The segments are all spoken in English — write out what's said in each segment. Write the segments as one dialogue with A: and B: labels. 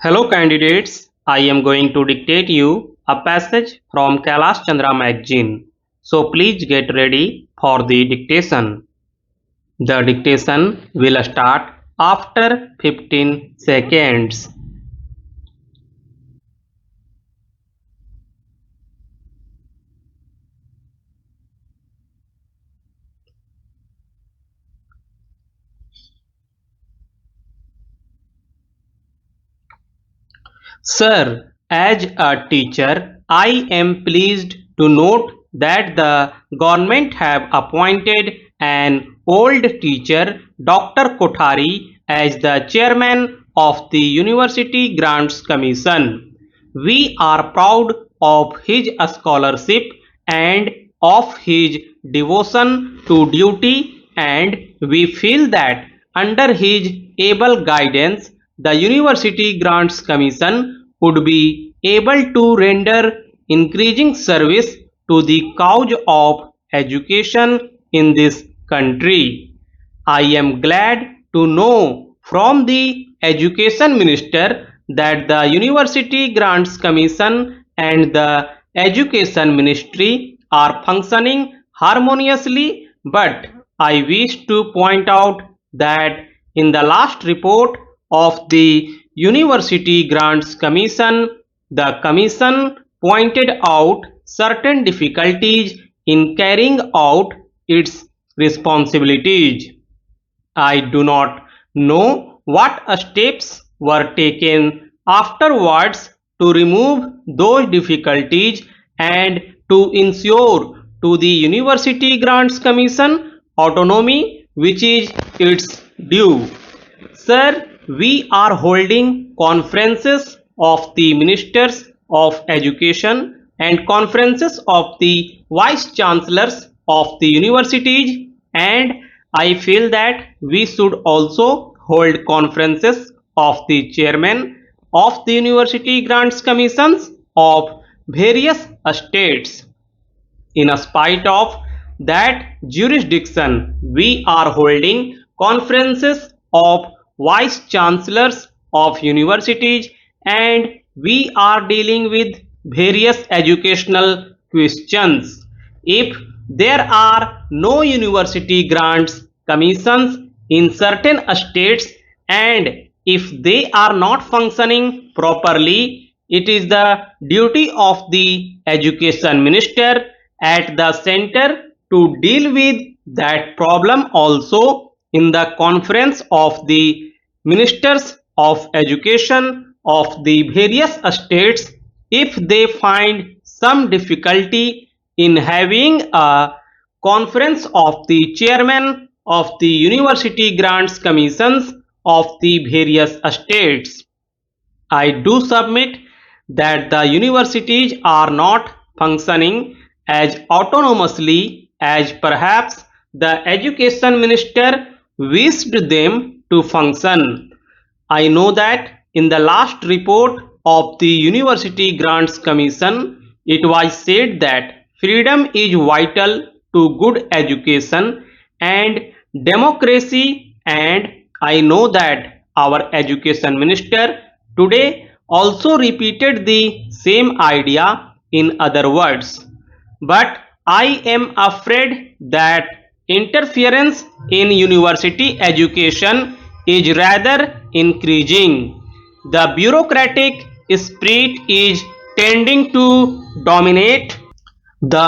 A: Hello candidates, I am going to dictate you a passage from Kailash Chandra magazine. So please get ready for the dictation. The dictation will start after 15 seconds. Sir, as a teacher, I am pleased to note that the government have appointed an old teacher, Dr. Kothari, as the chairman of the University Grants Commission. We are proud of his scholarship and of his devotion to duty, and we feel that under his able guidance the University Grants Commission would be able to render increasing service to the cause of education in this country. I am glad to know from the Education Minister that the University Grants Commission and the Education Ministry are functioning harmoniously, but I wish to point out that in the last report of the University Grants Commission, the Commission pointed out certain difficulties in carrying out its responsibilities. I do not know what steps were taken afterwards to remove those difficulties and to ensure to the University Grants Commission autonomy which is its due. Sir, we are holding conferences of the Ministers of Education and conferences of the Vice Chancellors of the universities, and I feel that we should also hold conferences of the chairman of the University Grants Commissions of various states. In spite of that jurisdiction, we are holding conferences of vice chancellors of universities, and we are dealing with various educational questions. If there are no university grants commissions in certain states, and if they are not functioning properly, it is the duty of the education minister at the center to deal with that problem also in the conference of the ministers of education of the various states. If they find some difficulty in having a conference of the chairman of the university grants commissions of the various states, I do submit that the universities are not functioning as autonomously as perhaps the education minister wished them to function. I know that in the last report of the University Grants Commission, it was said that freedom is vital to good education and democracy, and I know that our education minister today also repeated the same idea in other words. But I am afraid that interference in university education is rather increasing. The bureaucratic spirit is tending to dominate the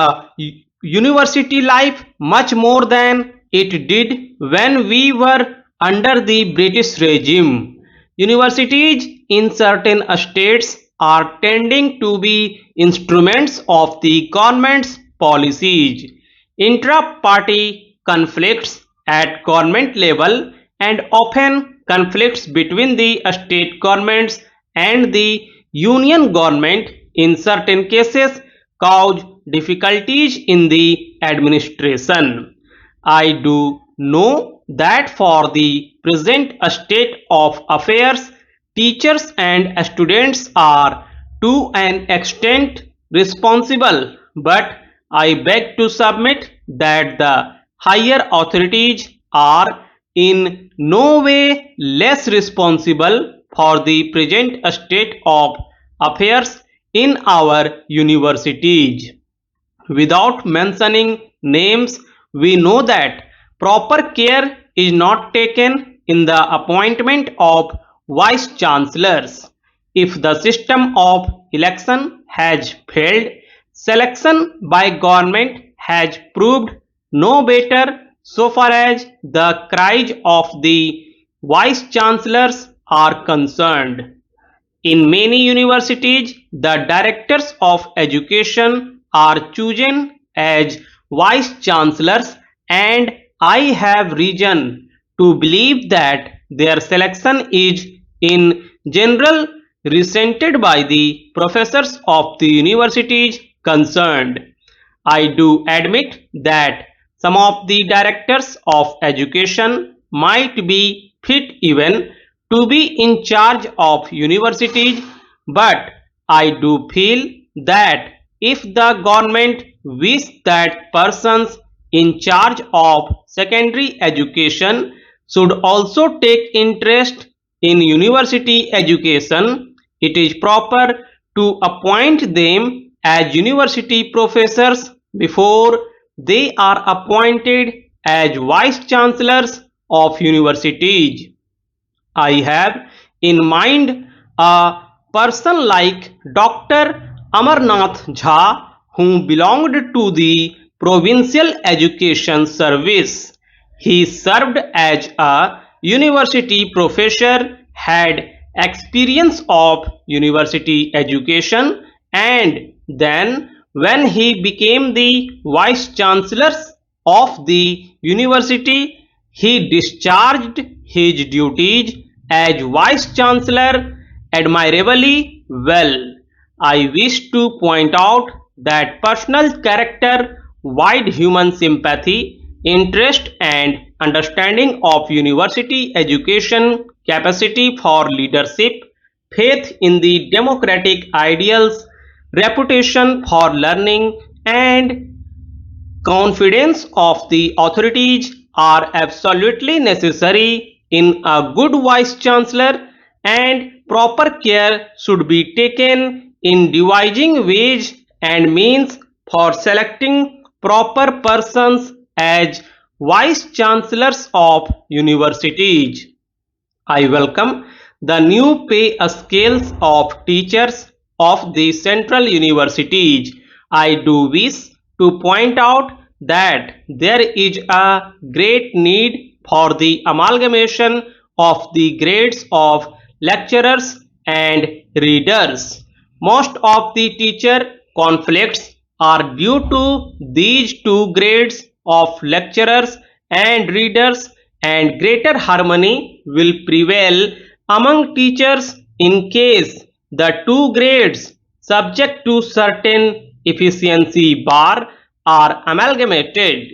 A: university life much more than it did when we were under the British regime. Universities in certain states are tending to be instruments of the government's policies. Intra-party conflicts at government level and often conflicts between the state governments and the union government in certain cases cause difficulties in the administration. I do know that for the present state of affairs, teachers and students are to an extent responsible, but I beg to submit that the higher authorities are in no way less responsible for the present state of affairs in our universities. Without mentioning names, we know that proper care is not taken in the appointment of vice chancellors. If the system of election has failed, selection by government has proved no better so far as the cries of the vice chancellors are concerned. In many universities, the directors of education are chosen as vice chancellors, and I have reason to believe that their selection is in general resented by the professors of the universities concerned. I do admit that some of the directors of education might be fit even to be in charge of universities, but I do feel that if the government wish that persons in charge of secondary education should also take interest in university education, it is proper to appoint them as university professors before they are appointed as vice chancellors of universities. I have in mind a person like Dr. Amarnath Jha, who belonged to the Provincial Education Service. He served as a university professor, had experience of university education, and then when he became the vice chancellor of the university, he discharged his duties as vice chancellor admirably well. I wish to point out that personal character, wide human sympathy, interest and understanding of university education, capacity for leadership, faith in the democratic ideals, reputation for learning, and confidence of the authorities are absolutely necessary in a good vice chancellor, and proper care should be taken in devising ways and means for selecting proper persons as vice chancellors of universities. I welcome the new pay scales of teachers of the central universities. I do wish to point out that there is a great need for the amalgamation of the grades of lecturers and readers. Most of the teacher conflicts are due to these two grades of lecturers and readers, and greater harmony will prevail among teachers in case the two grades subject to certain efficiency bar are amalgamated.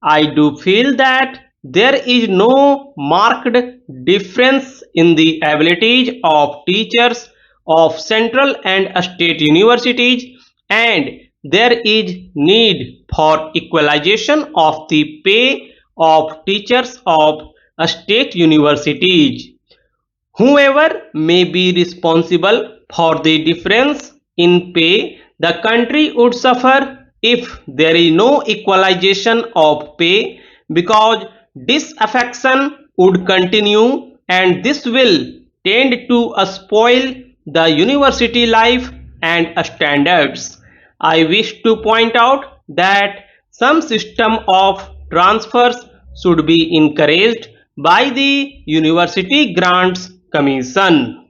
A: I do feel that there is no marked difference in the abilities of teachers of central and state universities, and there is need for equalization of the pay of teachers of state universities. Whoever may be responsible for the difference in pay, the country would suffer if there is no equalization of pay, because disaffection would continue, and this will tend to spoil the university life and standards. I wish to point out that some system of transfers should be encouraged by the University Grants Commission.